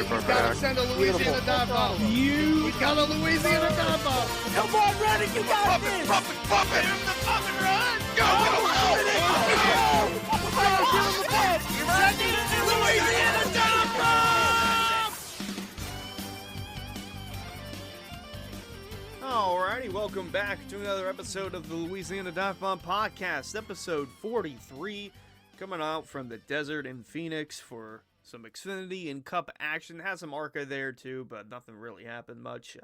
He's got to send a Louisiana Divebomb. He's got a Louisiana Divebomb. Come on, Reddick, you got this. Pump it. Here's the pump and run. Go. Louisiana Divebomb. Alrighty, welcome back to another episode of the Louisiana Divebomb Podcast, episode 43, coming out from the desert in Phoenix for some Xfinity and Cup action. Had some ARCA there too, but nothing really happened much.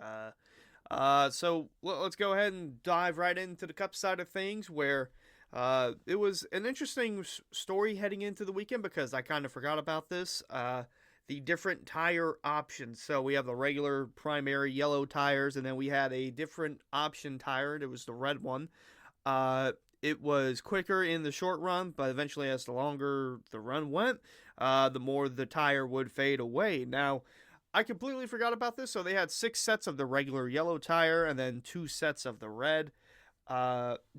So let's go ahead and dive right into the Cup side of things, where it was an interesting story heading into the weekend because I kind of forgot about this. The different tire options. So we have the regular primary yellow tires, and then we had a different option tire. It was the red one. It was quicker in the short run, but eventually as the longer the run went, the more the tire would fade away. Now, I completely forgot about this. So they had 6 sets of the regular yellow tire and then 2 sets of the red.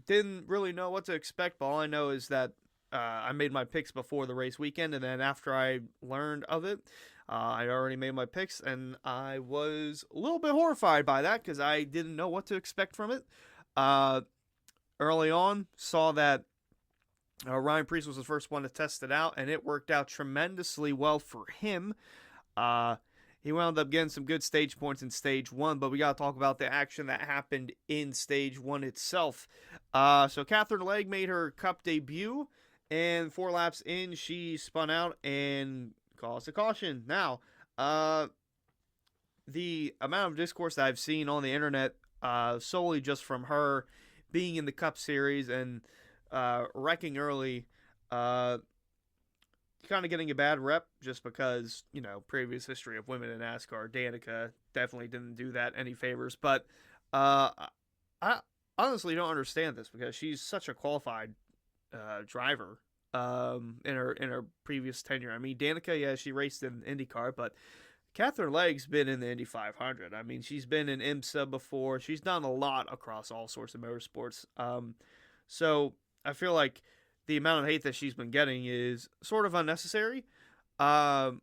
Didn't really know what to expect, but all I know is that I made my picks before the race weekend, and then after I learned of it, I already made my picks, and I was a little bit horrified by that because I didn't know what to expect from it. Early on, saw that Ryan Preece was the first one to test it out, and it worked out tremendously well for him. He wound up getting some good stage points in Stage 1, but we got to talk about the action that happened in Stage 1 itself. So Kathrine Legge made her Cup debut, and 4 laps in, she spun out and caused a caution. Now, the amount of discourse that I've seen on the internet, solely just from her being in the Cup Series and wrecking early, kind of getting a bad rep just because, previous history of women in NASCAR. Danica definitely didn't do that any favors. But I honestly don't understand this because she's such a qualified driver in her previous tenure. I mean, Danica, yeah, she raced in IndyCar, but Kathrine Legge's been in the Indy 500. I mean, she's been in IMSA before. She's done a lot across all sorts of motorsports. So I feel like the amount of hate that she's been getting is sort of unnecessary. That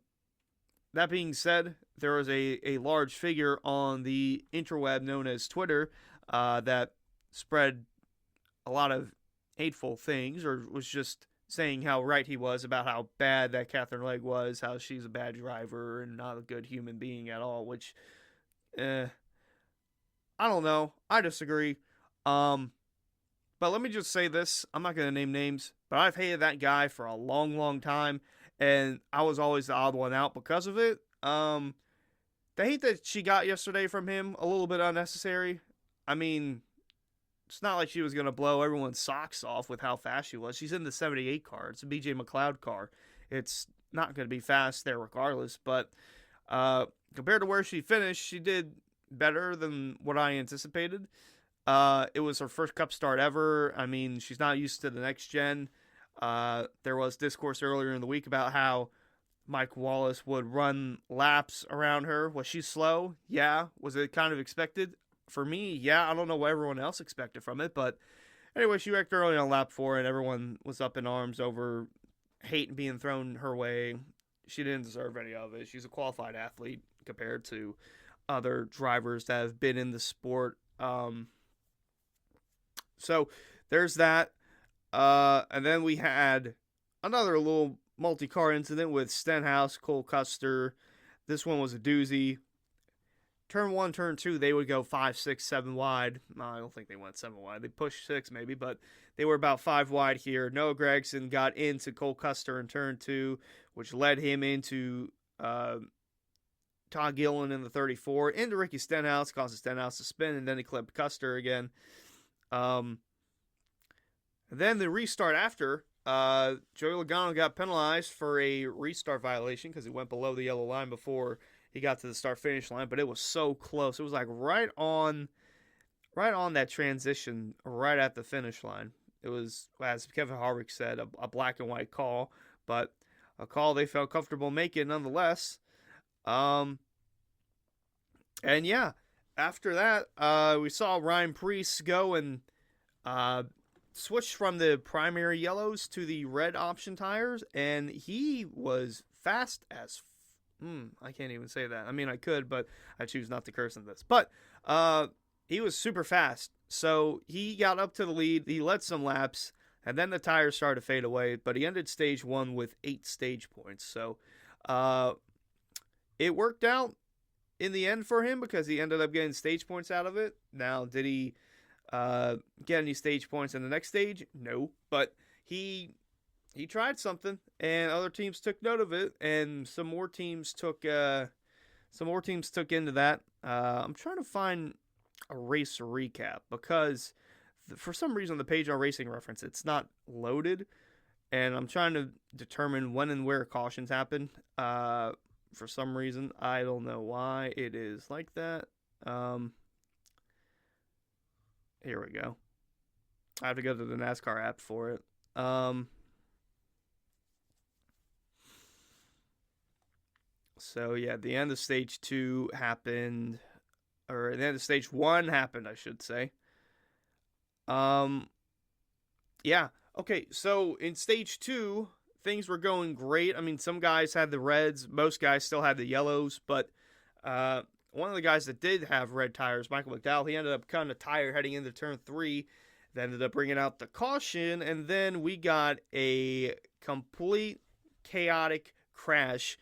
being said, there was a large figure on the interweb known as Twitter that spread a lot of hateful things, or was just saying how right he was about how bad that Kathrine Legge was, how she's a bad driver and not a good human being at all, which, I don't know. I disagree. But let me just say this. I'm not going to name names, but I've hated that guy for a long, long time, and I was always the odd one out because of it. The hate that she got yesterday from him, a little bit unnecessary. I mean, it's not like she was going to blow everyone's socks off with how fast she was. She's in the 78 car. It's a BJ McLeod car. It's not going to be fast there regardless, but compared to where she finished, she did better than what I anticipated. It was her first Cup start ever. I mean, she's not used to the next gen. There was discourse earlier in the week about how Mike Wallace would run laps around her. Was she slow? Yeah. Was it kind of expected? For me, yeah. I don't know what everyone else expected from it, but anyway, she wrecked early on lap 4, and everyone was up in arms over hate being thrown her way. She didn't deserve any of it. She's a qualified athlete compared to other drivers that have been in the sport. So there's that. And then we had another little multi-car incident with Stenhouse, Cole Custer. This one was a doozy. Turn 1, turn 2, they would go 5, 6, 7 wide. No, I don't think they went 7 wide. They pushed 6 maybe, but they were about 5 wide here. Noah Gragson got into Cole Custer in turn 2, which led him into Todd Gillen in the 34, into Ricky Stenhouse, caused Stenhouse to spin, and then he clipped Custer again. Then the restart after, Joey Logano got penalized for a restart violation because he went below the yellow line before he got to the start-finish line, but it was so close. It was like right on that transition, right at the finish line. It was, as Kevin Harvick said, a black and white call, but a call they felt comfortable making nonetheless. And yeah, after that, we saw Ryan Preece go and switch from the primary yellows to the red option tires, and he was fast as I can't even say that. I mean, I could, but I choose not to curse in this. But he was super fast. So he got up to the lead. He led some laps, and then the tires started to fade away. But he ended stage 1 with 8 stage points. So it worked out in the end for him because he ended up getting stage points out of it. Now, did he get any stage points in the next stage? No. But he tried something, and other teams took note of it, and some more teams took into that. I'm trying to find a race recap because for some reason the page on Racing Reference, it's not loaded, and I'm trying to determine when and where cautions happen. For some reason, I don't know why it is like that. Here we go. I have to go to the NASCAR app for it. So yeah, the end of stage 2 happened, or the end of stage 1 happened, I should say. Yeah. Okay, so in stage 2, things were going great. I mean, some guys had the reds, most guys still had the yellows, but one of the guys that did have red tires, Michael McDowell, he ended up cutting a tire heading into turn 3. That ended up bringing out the caution, and then we got a complete chaotic crash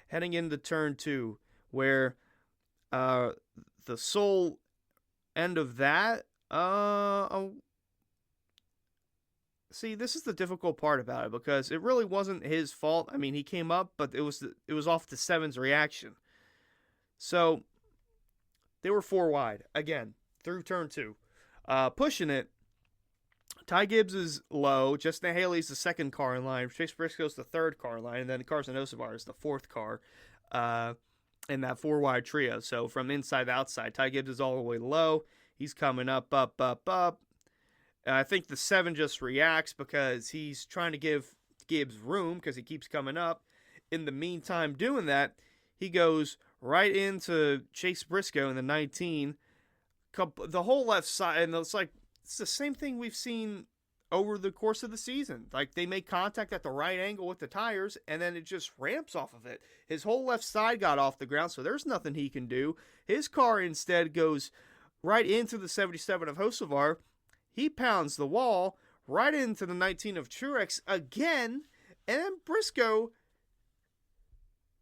heading into turn 2, where the sole end of that, see, this is the difficult part about it, because it really wasn't his fault. I mean, he came up, but it was off the 7's reaction. So, they were 4 wide, again, through turn 2. Pushing it, Ty Gibbs is low, Justin Haley's the second car in line, Chase Briscoe's the third car in line, and then Carson Hocevar is the fourth car in that 4 wide trio. So from inside to outside, Ty Gibbs is all the way low. He's coming up. And I think the 7 just reacts because he's trying to give Gibbs room because he keeps coming up. In the meantime, doing that, he goes right into Chase Briscoe in the 19. The whole left side, and it's the same thing we've seen over the course of the season. Like, they make contact at the right angle with the tires, and then it just ramps off of it. His whole left side got off the ground, so there's nothing he can do. His car instead goes right into the 77 of Hocevar. He pounds the wall right into the 19 of Truex again, and then Briscoe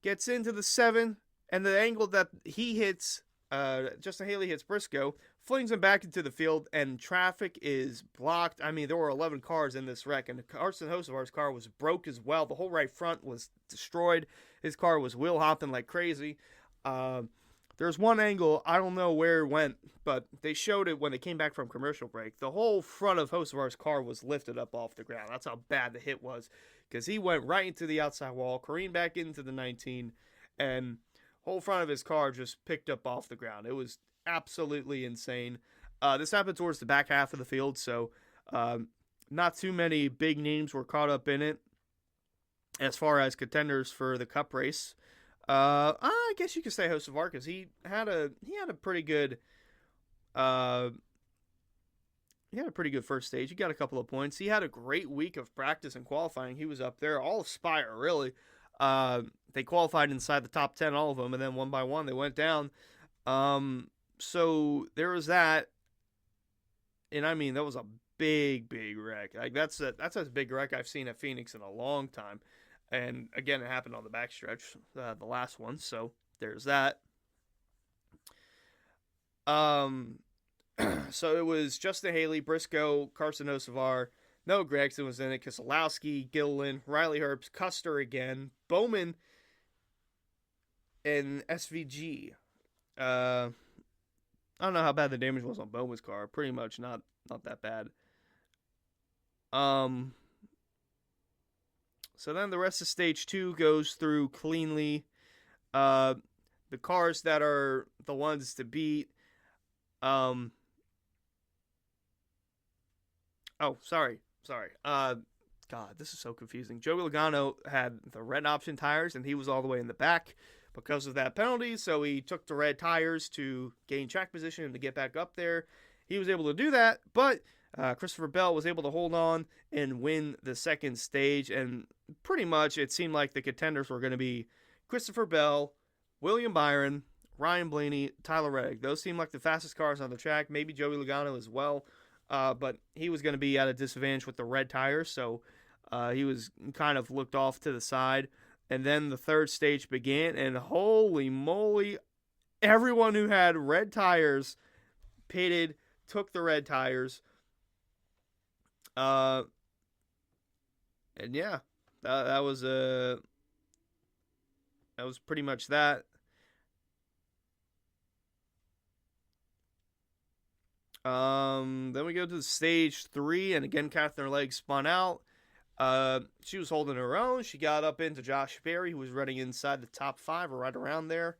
gets into the 7, and the angle that he hits, Justin Haley hits Briscoe, flings him back into the field, and traffic is blocked. I mean, there were 11 cars in this wreck, and Carson Hocevar's car was broke as well. The whole right front was destroyed. His car was wheel hopping like crazy. There's one angle, I don't know where it went, but they showed it when they came back from commercial break. The whole front of Hocevar's car was lifted up off the ground. That's how bad the hit was, because he went right into the outside wall, careened back into the 19, and whole front of his car just picked up off the ground. It was absolutely insane. This happened towards the back half of the field, so not too many big names were caught up in it as far as contenders for the Cup race. I guess you could say Hocevar, because he had a pretty good first stage. He got a couple of points. He had a great week of practice and qualifying. He was up there, all of Spire really. They qualified inside the top 10, all of them, and then one by one they went down. So there was that, and I mean, that was a big wreck. Like, that's as big wreck I've seen at Phoenix in a long time. And again, it happened on the backstretch, the last one. So there's that. So it was Justin Haley, Briscoe, Carson Hocevar. No, Gregson was in it. Keselowski, Gilliland, Riley Herbst, Custer again, Bowman, and SVG. I don't know how bad the damage was on Bowman's car. Pretty much not that bad. So then the rest of stage 2 goes through cleanly. The cars that are the ones to beat. Sorry. God, this is so confusing. Joey Logano had the red option tires, and he was all the way in the back because of that penalty. So he took the red tires to gain track position and to get back up there. He was able to do that, but Christopher Bell was able to hold on and win the second stage. And pretty much it seemed like the contenders were going to be Christopher Bell, William Byron, Ryan Blaney, Tyler Reddick. Those seem like the fastest cars on the track. Maybe Joey Logano as well. But he was going to be at a disadvantage with the red tires, so he was kind of looked off to the side. And then the third stage began, and holy moly, everyone who had red tires pitted, took the red tires. And yeah, that was pretty much that. Then we go to stage 3, and again, Kathrine Legge spun out. She was holding her own. She got up into Josh Berry, who was running inside the top 5 or right around there.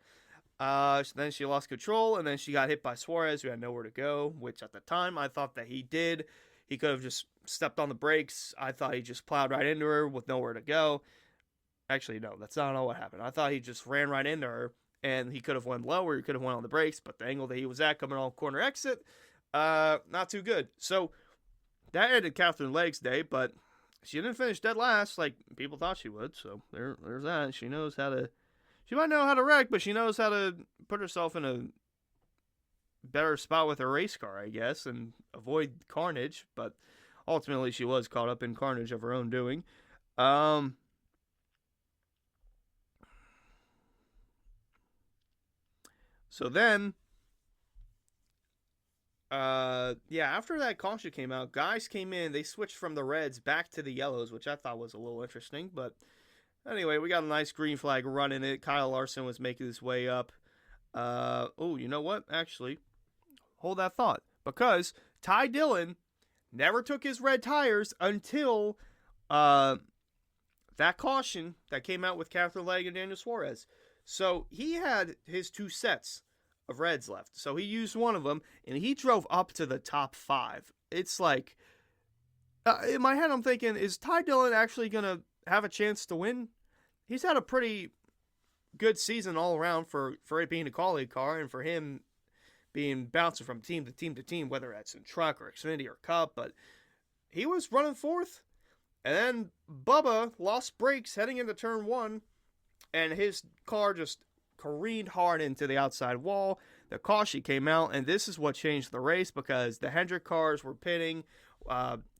Then she lost control, and then she got hit by Suarez, who had nowhere to go, which at the time I thought that he did. He could have just stepped on the brakes. I thought he just plowed right into her with nowhere to go. Actually, no, that's not all what happened. I thought he just ran right into her, and he could have went lower. He could have went on the brakes, but the angle that he was at coming on corner exit, not too good. So that ended Kathrine Legge's day, but she didn't finish dead last like people thought she would. So there's that. She knows how to. She might know how to wreck, but she knows how to put herself in a better spot with her race car, I guess, and avoid carnage. But ultimately, she was caught up in carnage of her own doing. So then, after that caution came out, guys came in. They switched from the reds back to the yellows, which I thought was a little interesting. But anyway, we got a nice green flag run in it. Kyle Larson was making his way up. You know what? Actually, hold that thought. Because Ty Dillon never took his red tires until that caution that came out with Kathrine Legge and Daniel Suarez. So he had his 2 sets of reds left. So he used one of them, and he drove up to the top 5. It's like, in my head I'm thinking, is Ty Dillon actually going to have a chance to win? He's had a pretty good season all around for it being a quality car, and for him being bouncing from team to team to team, whether that's in truck or Xfinity or Cup, but he was running 4th. And then Bubba lost brakes heading into turn 1, and his car just careened hard into the outside wall. The caution came out, and this is what changed the race because the Hendrick cars were pitting.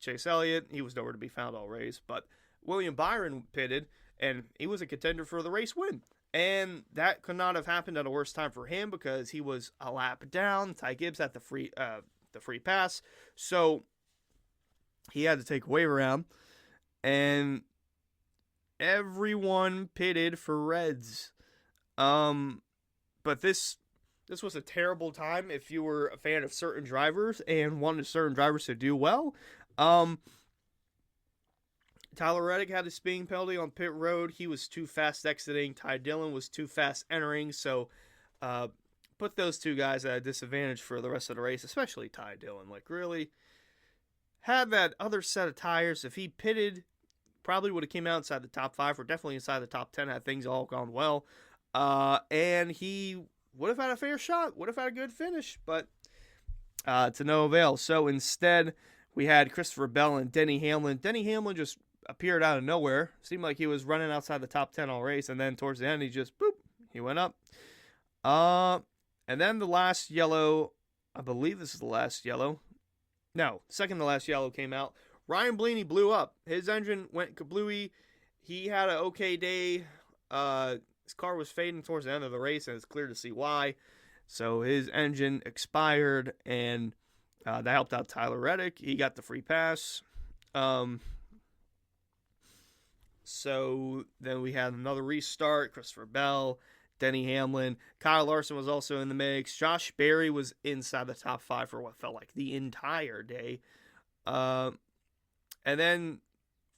Chase Elliott, he was nowhere to be found all race, but William Byron pitted, and he was a contender for the race win. And that could not have happened at a worse time for him because he was a lap down. Ty Gibbs had the free pass, so he had to take a wave around, and everyone pitted for reds. But this was a terrible time if you were a fan of certain drivers and wanted certain drivers to do well. Tyler Reddick had a speeding penalty on pit road. He was too fast exiting. Ty Dillon was too fast entering. So, put those 2 guys at a disadvantage for the rest of the race, especially Ty Dillon. Like, really, had that other set of tires. If he pitted, probably would have came out inside the top 5 or definitely inside the top 10 had things all gone well. And he would have had a fair shot, would have had a good finish, but to no avail. So instead, we had Christopher Bell and Denny Hamlin. Denny Hamlin just appeared out of nowhere. Seemed like he was running outside the top 10 all race, and then towards the end, he just, boop, he went up. And then the last yellow, I believe this is the last yellow. No, second to last yellow came out. Ryan Blaney blew up. His engine went kablooey. He had an okay day. His car was fading towards the end of the race, and it's clear to see why. So his engine expired, and that helped out Tyler Reddick. He got the free pass. So then we had another restart. Christopher Bell, Denny Hamlin. Kyle Larson was also in the mix. Josh Berry was inside the top 5 for what felt like the entire day. And then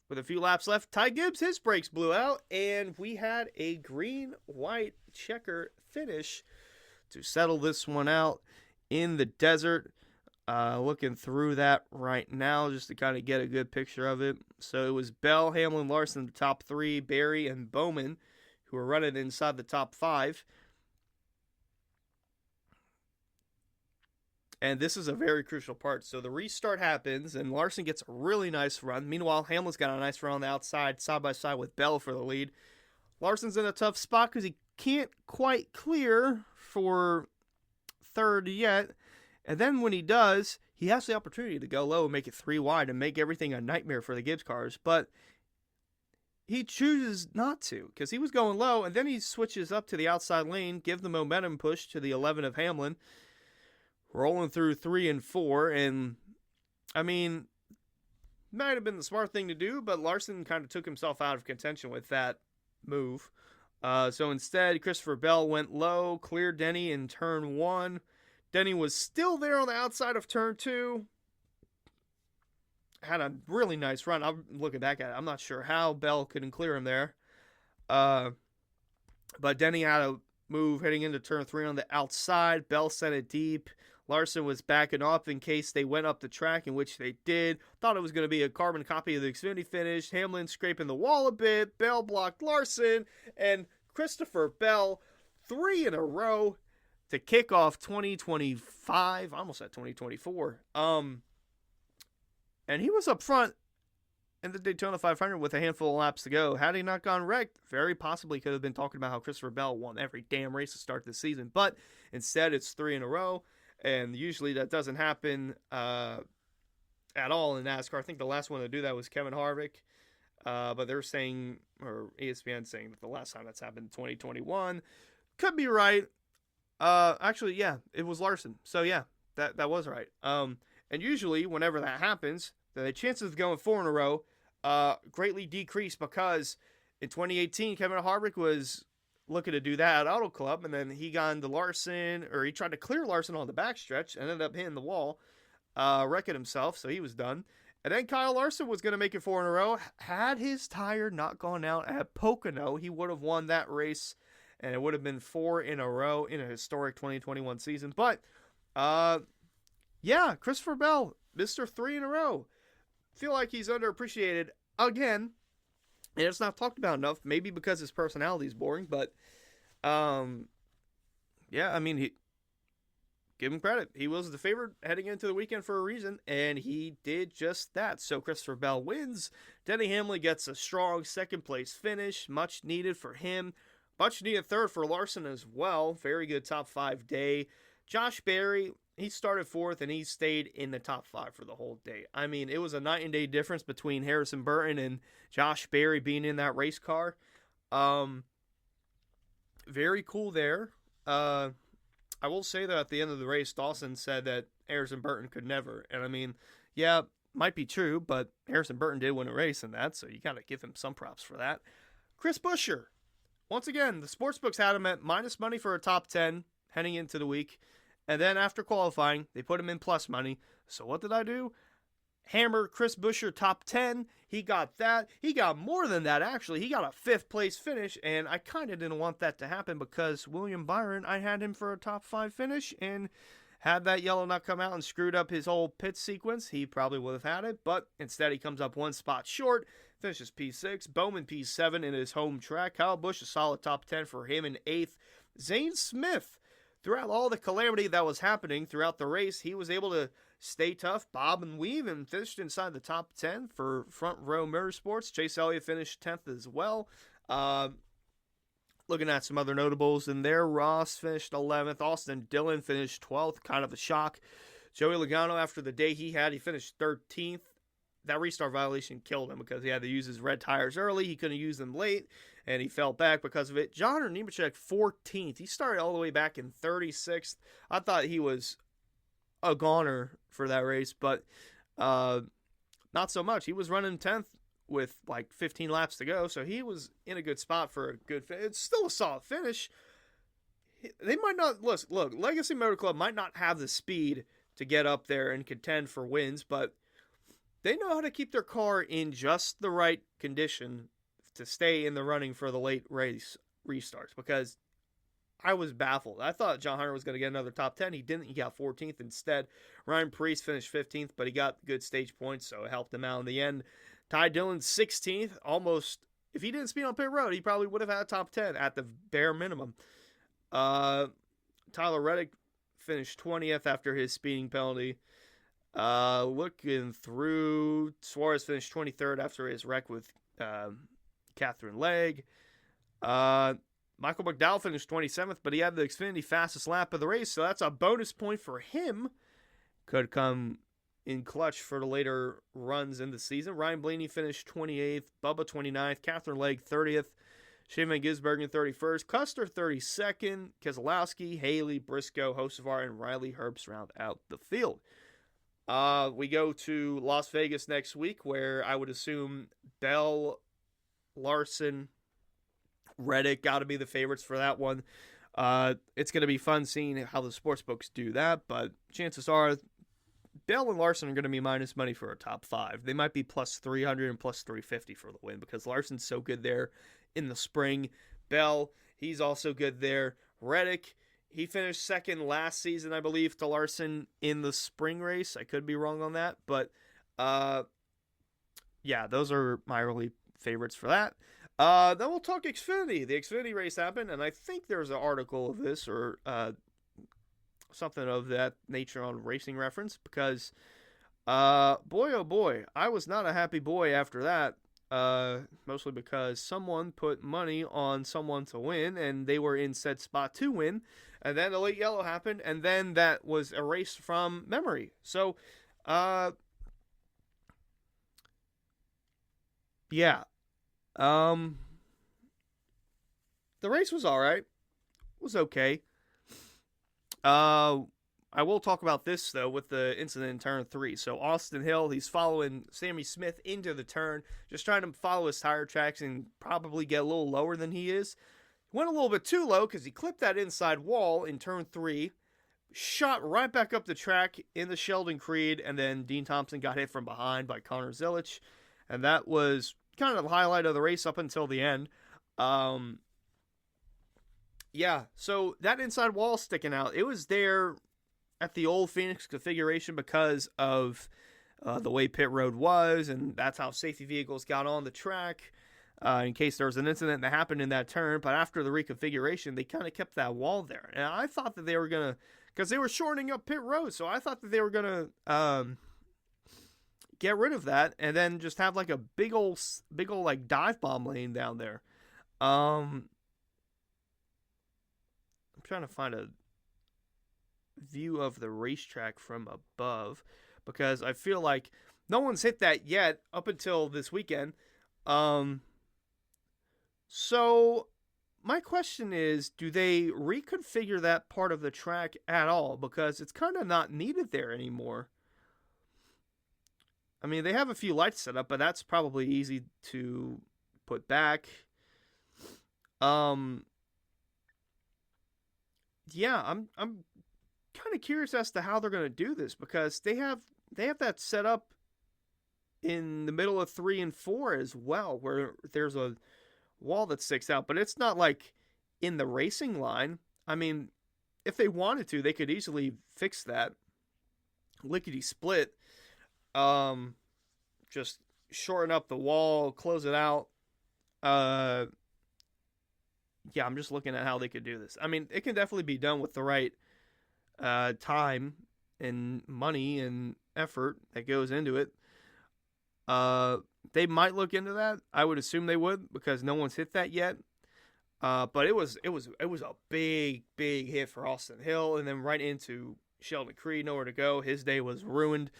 with a few laps left, Ty Gibbs, his brakes blew out, and we had a green-white checker finish to settle this one out in the desert. Looking through that right now just to kind of get a good picture of it. So it was Bell, Hamlin, Larson, the top 3, Berry, and Bowman, who were running inside the top 5. And this is a very crucial part. So the restart happens, and Larson gets a really nice run. Meanwhile, Hamlin's got a nice run on the outside, side by side with Bell for the lead. Larson's in a tough spot because he can't quite clear for third yet. And then when he does, he has the opportunity to go low and make it 3 wide and make everything a nightmare for the Gibbs cars. But he chooses not to because he was going low, and then he switches up to the outside lane, give the momentum push to the 11 of Hamlin, rolling through 3 and 4. And, I mean, might have been the smart thing to do, but Larson kind of took himself out of contention with that move. So instead, Christopher Bell went low, cleared Denny in turn 1. Denny was still there on the outside of turn 2. Had a really nice run. I'm looking back at it. I'm not sure how Bell couldn't clear him there. But Denny had a move heading into turn 3 on the outside. Bell sent it deep. Larson was backing up in case they went up the track, in which they did. Thought it was going to be a carbon copy of the Xfinity finish. Hamlin scraping the wall a bit. Bell blocked Larson. And Christopher Bell, 3 in a row to kick off 2025. I almost said 2024. And he was up front in the Daytona 500 with a handful of laps to go. Had he not gone wrecked, very possibly could have been talking about how Christopher Bell won every damn race to start this season. But instead, it's 3 in a row. And usually that doesn't happen at all in NASCAR. I think the last one to do that was Kevin Harvick. But they're saying, or ESPN saying, that the last time that's happened in 2021. Could be right. Actually, yeah, it was Larson. So, yeah, that was right. And usually, whenever that happens, the chances of going 4 in a row greatly decrease because in 2018, Kevin Harvick was looking to do that at Auto Club, and then he got into Larson, or he tried to clear Larson on the backstretch, ended up hitting the wall, wrecking himself, so he was done. And then Kyle Larson was going to make it 4 in a row. Had his tire not gone out at Pocono, he would have won that race, and it would have been 4 in a row in a historic 2021 season. But, yeah, Christopher Bell, Mr. 3 in a row. Feel like he's underappreciated again. And it's not talked about enough, maybe because his personality is boring, but, yeah, I mean, give him credit. He was the favorite heading into the weekend for a reason, and he did just that. So Christopher Bell wins. Denny Hamlin gets a strong second-place finish, much needed for him. Much needed third for Larson as well. Very good top 5 day. Josh Berry, he started 4th, and he stayed in the top 5 for the whole day. I mean, it was a night and day difference between Harrison Burton and Josh Berry being in that race car. Very cool there. I will say that at the end of the race, Dawson said that Harrison Burton could never. And I mean, yeah, might be true, but Harrison Burton did win a race in that, so you got to give him some props for that. Chris Buescher. Once again, the sportsbooks had him at minus money for a top 10 heading into the week. And then after qualifying, they put him in plus money. So what did I do? Hammer Chris Buescher top 10. He got that. He got more than that, actually. He got a 5th place finish, and I kind of didn't want that to happen because William Byron, I had him for a top 5 finish, and had that yellow not come out and screwed up his whole pit sequence, he probably would have had it, but instead he comes up 1 spot short, finishes P6, Bowman P7 in his home track. Kyle Busch, a solid top 10 for him in 8th. Zane Smith, throughout all the calamity that was happening throughout the race, he was able to stay tough, bob and weave, and finished inside the top 10 for Front Row Motorsports. Chase Elliott finished 10th as well. Looking at some other notables in there, Ross finished 11th. Austin Dillon finished 12th, kind of a shock. Joey Logano, after the day he had, he finished 13th. That restart violation killed him because he had to use his red tires early. He couldn't use them late, and he fell back because of it. John Nemechek, 14th. He started all the way back in 36th. I thought he was a goner for that race, but not so much. He was running 10th with like 15 laps to go, so he was in a good spot for a good finish. It's still a solid finish. They might not, look, Legacy Motor Club might not have the speed to get up there and contend for wins, but they know how to keep their car in just the right condition to stay in the running for the late race restarts, because I was baffled. I thought John Hunter was going to get another top 10. He didn't. He got 14th instead. Ryan Preece finished 15th, but he got good stage points, so it helped him out in the end. Ty Dillon, 16th. Almost, if he didn't speed on pit road, he probably would have had a top 10 at the bare minimum. Tyler Reddick finished 20th after his speeding penalty. Looking through, Suarez finished 23rd after his wreck with Kathrine Legge. Michael McDowell finished 27th, but he had the Xfinity fastest lap of the race, so that's a bonus point for him. Could come in clutch for the later runs in the season. Ryan Blaney finished 28th, Bubba 29th, Kathrine Legge 30th, Shane Van Gisbergen 31st, Custer 32nd, Keselowski, Haley, Briscoe, Hocevar, and Riley Herbst round out the field. We go to Las Vegas next week, where I would assume Bell, Larson, Reddick got to be the favorites for that one. It's going to be fun seeing how the sportsbooks do that, but chances are Bell and Larson are going to be minus money for a top 5. They might be plus 300 and plus 350 for the win because Larson's so good there in the spring. Bell, he's also good there. Reddick, he finished second last season, I believe, to Larson in the spring race. I could be wrong on that, but yeah, those are my early favorites for that. Then we'll talk Xfinity. The Xfinity race happened, and I think there's an article of this or something of that nature on Racing Reference because, boy, oh boy, I was not a happy boy after that. Mostly because someone put money on someone to win, and they were in said spot to win, and then the late yellow happened, and then that was erased from memory. So, yeah. The race was all right. It was okay. I will talk about this, though, with the incident in turn 3. So Austin Hill, he's following Sammy Smith into the turn, just trying to follow his tire tracks and probably get a little lower than he is. Went a little bit too low because he clipped that inside wall in turn 3, shot right back up the track in the Sheldon Creed, and then Dean Thompson got hit from behind by Connor Zilich, and that was kind of the highlight of the race up until the end. Yeah, so that inside wall sticking out, it was there at the old Phoenix configuration because of the way pit road was, and that's how safety vehicles got on the track in case there was an incident that happened in that turn. But after the reconfiguration, they kind of kept that wall there. And I thought that they were going to, because they were shortening up pit road, so I thought that they were going to get rid of that and then just have like a big old like dive bomb lane down there. I'm trying to find a view of the racetrack from above because I feel like no one's hit that yet up until this weekend. So my question is, do they reconfigure that part of the track at all? Because it's kind of not needed there anymore. I mean, they have a few lights set up, but that's probably easy to put back. Yeah, I'm kind of curious as to how they're going to do this because they have that set up in the middle of 3 and 4 as well, where there's a wall that sticks out, but it's not like in the racing line. I mean, if they wanted to, they could easily fix that lickety split. Just shorten up the wall, close it out. Yeah, I'm just looking at how they could do this. I mean, it can definitely be done with the right time and money and effort that goes into it. They might look into that. I would assume they would because no one's hit that yet. But it was a big hit for Austin Hill, and then right into Sheldon Creed, nowhere to go. His day was ruined.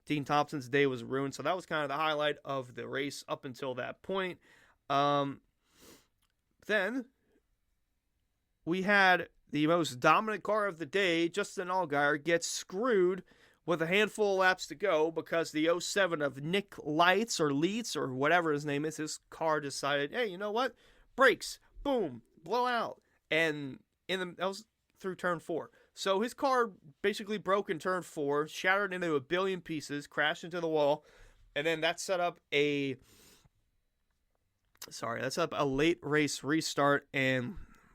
Dean Thompson's day was ruined. So that was kind of the highlight of the race up until that point. Then we had the most dominant car of the day, Justin Allgaier, gets screwed with a handful of laps to go because the 07 of Nick Leitz or whatever his name is, his car decided, hey, you know what? Brakes, boom, blow out. And that was through turn 4. So his car basically broke in turn 4, shattered into a billion pieces, crashed into the wall, and then that set up a late race restart, and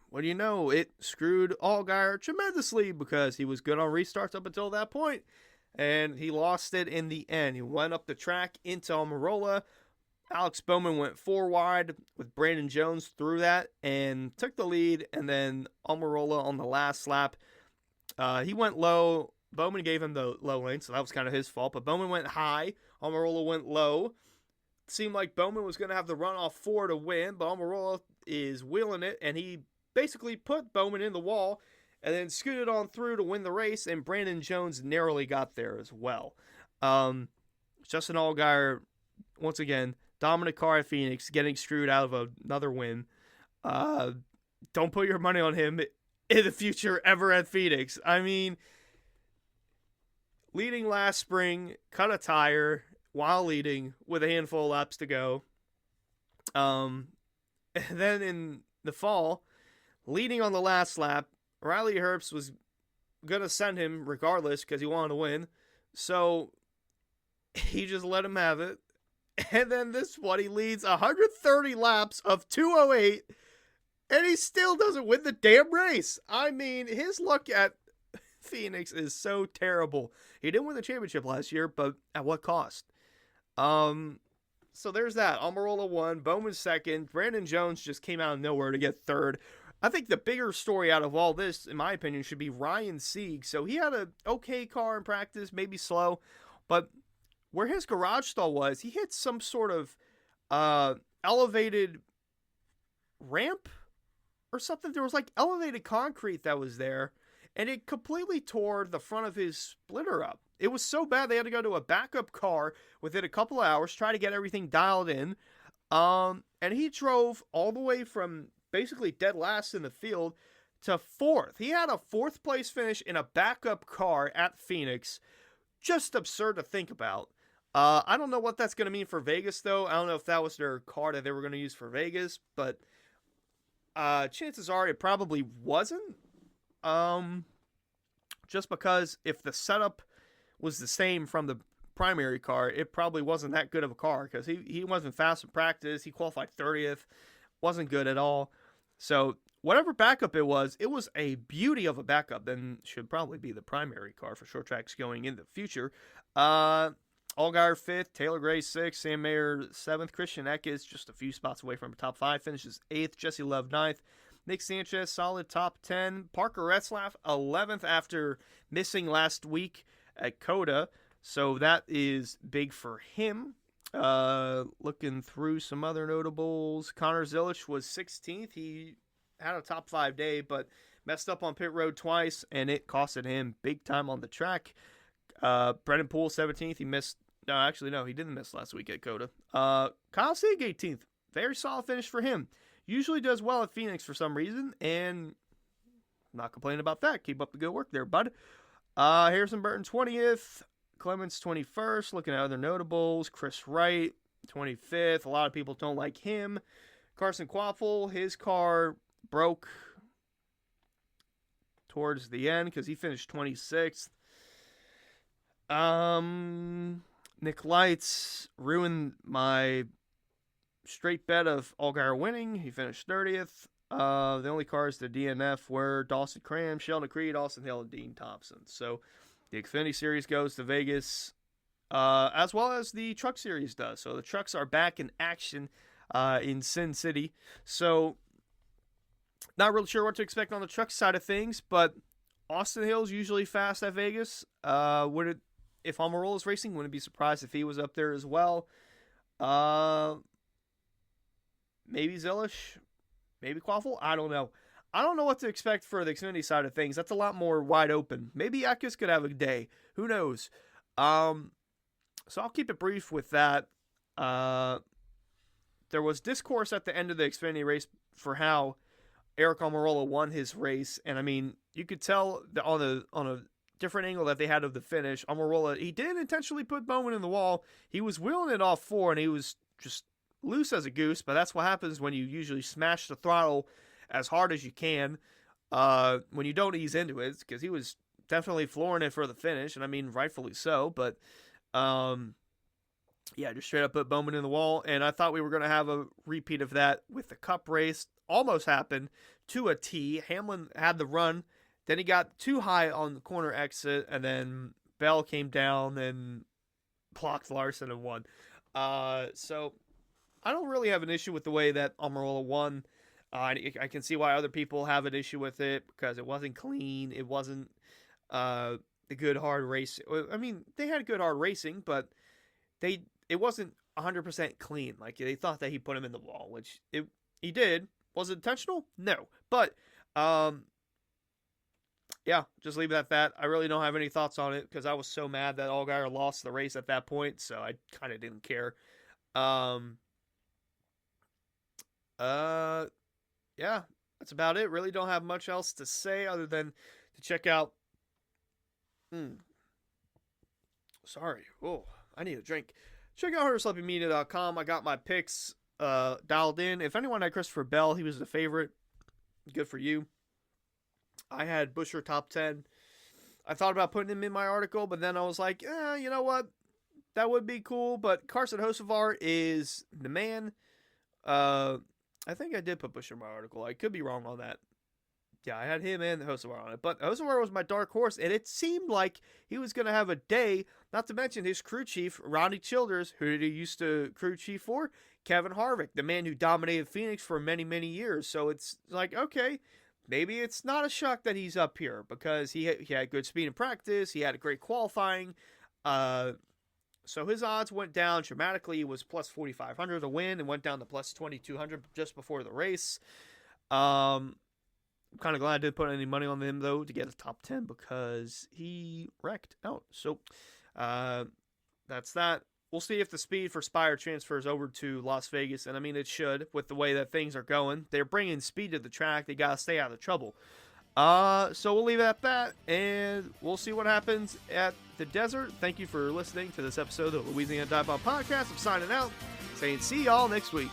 what do you know? It screwed Allgaier tremendously because he was good on restarts up until that point, and he lost it in the end. He went up the track into Almirola. Alex Bowman went 4 wide with Brandon Jones through that and took the lead, and then Almirola on the last lap, he went low. Bowman gave him the low lane, so that was kind of his fault, but Bowman went high. Almirola went low. It seemed like Bowman was going to have the runoff 4 to win, but Almirola is wheeling it, and he basically put Bowman in the wall and then scooted on through to win the race, and Brandon Jones narrowly got there as well. Justin Allgaier, once again, dominant car at Phoenix, getting screwed out of another win. Don't put your money on him in the future ever at Phoenix. I mean, leading last spring, cut a tire while leading with a handful of laps to go. And then in the fall, leading on the last lap, Riley Herbst was going to send him regardless because he wanted to win. So he just let him have it. And then this one, he leads 130 laps of 208, and he still doesn't win the damn race. I mean, his luck at Phoenix is so terrible. He didn't win the championship last year, but at what cost? So there's that. Almirola won, Bowman second. Brandon Jones just came out of nowhere to get third. I think the bigger story out of all this, in my opinion, should be Ryan Sieg. So he had an okay car in practice, maybe slow, but where his garage stall was, he hit some sort of elevated ramp or something. There was like elevated concrete that was there, and it completely tore the front of his splitter up. It was so bad they had to go to a backup car within a couple of hours, try to get everything dialed in. And he drove all the way from basically dead last in the field to fourth. He had a fourth place finish in a backup car at Phoenix. Just absurd to think about. I don't know what that's going to mean for Vegas, though. I don't know if that was their car that they were going to use for Vegas, but chances are it probably wasn't. Just because if the setup was the same from the primary car, it probably wasn't that good of a car because he wasn't fast in practice. He qualified 30th. Wasn't good at all. So whatever backup it was a beauty of a backup, and should probably be the primary car for short tracks going in the future. Allgaier 5th, Taylor Gray 6th, Sam Mayer 7th, Christian Eckes just a few spots away from top 5, finishes 8th, Jesse Love 9th, Nick Sanchez solid top 10, Parker Retzlaff 11th after missing last week at COTA, so that is big for him. Looking through some other notables, Connor Zilisch was 16th. He had a top 5 day, but messed up on pit road twice, and it costed him big time on the track. Brendan Poole 17th. He missed. No, actually, no, he didn't miss last week at COTA. Kyle Sieg 18th. Very solid finish for him. Usually does well at Phoenix for some reason, and not complaining about that. Keep up the good work there, bud. Harrison Burton 20th. Clements 21st. Looking at other notables, Chris Wright 25th. A lot of people don't like him. Carson Quaffle, his car broke towards the end because he finished 26th. Nick Lights ruined my straight bet of Allgaier winning. He finished 30th. The only cars to DNF were Dawson Cram, Sheldon Creed, Austin Hill, and Dean Thompson. So the Xfinity Series goes to Vegas, as well as the Truck Series does. So the trucks are back in action in Sin City. So not really sure what to expect on the truck side of things, but Austin Hill's usually fast at Vegas. If Almirola's racing, wouldn't be surprised if he was up there as well. Maybe Zilisch, maybe Quaffle. I don't know. I don't know what to expect for the Xfinity side of things. That's a lot more wide open. Maybe Eckes could have a day. Who knows? So I'll keep it brief with that. There was discourse at the end of the Xfinity race for how Eric Almirola won his race, and I mean, you could tell that on a different angle that they had of the finish, Almirola, he didn't intentionally put Bowman in the wall. He was wheeling it off 4, and he was just loose as a goose, but that's what happens when you usually smash the throttle as hard as you can when you don't ease into it, because he was definitely flooring it for the finish, and I mean, rightfully so, but yeah, just straight up put Bowman in the wall, and I thought we were going to have a repeat of that with the Cup race. Almost happened to a T. Hamlin had the run, then he got too high on the corner exit, and then Bell came down and blocked Larson and won. So I don't really have an issue with the way that Almirola won. I can see why other people have an issue with it because it wasn't clean. It wasn't the good hard race. I mean, they had good hard racing, but it wasn't 100% clean. Like they thought that he put him in the wall, which he did. Was it intentional? No. But, yeah, just leave it at that. I really don't have any thoughts on it because I was so mad that Allgaier lost the race at that point, so I kind of didn't care. Yeah, that's about it. Really don't have much else to say other than to check out. Sorry. Oh, I need a drink. Check out HunterSleepingMedia.com. I got my picks dialed in. If anyone had Christopher Bell, he was the favorite. Good for you. I had Busher top 10. I thought about putting him in my article, but then I was like, you know what? That would be cool, but Carson Hocevar is the man. I think I did put Busher in my article. I could be wrong on that. Yeah, I had him and Hocevar on it. But Hocevar was my dark horse, and it seemed like he was going to have a day, not to mention his crew chief, Ronnie Childers, who he used to crew chief for, Kevin Harvick, the man who dominated Phoenix for many, many years. So it's like, okay, maybe it's not a shock that he's up here because he had good speed in practice. He had a great qualifying. So his odds went down dramatically. It was plus 4,500 to win and went down to plus 2,200 just before the race. I'm kind of glad I didn't put any money on him, though, to get a top 10 because he wrecked out. So that's that. We'll see if the speed for Spire transfers over to Las Vegas. And, I mean, it should with the way that things are going. They're bringing speed to the track. They got to stay out of trouble. So we'll leave it at that, and we'll see what happens at the desert. Thank you for listening to this episode of the Louisiana Divebomb Podcast. I'm signing out, saying see y'all next week.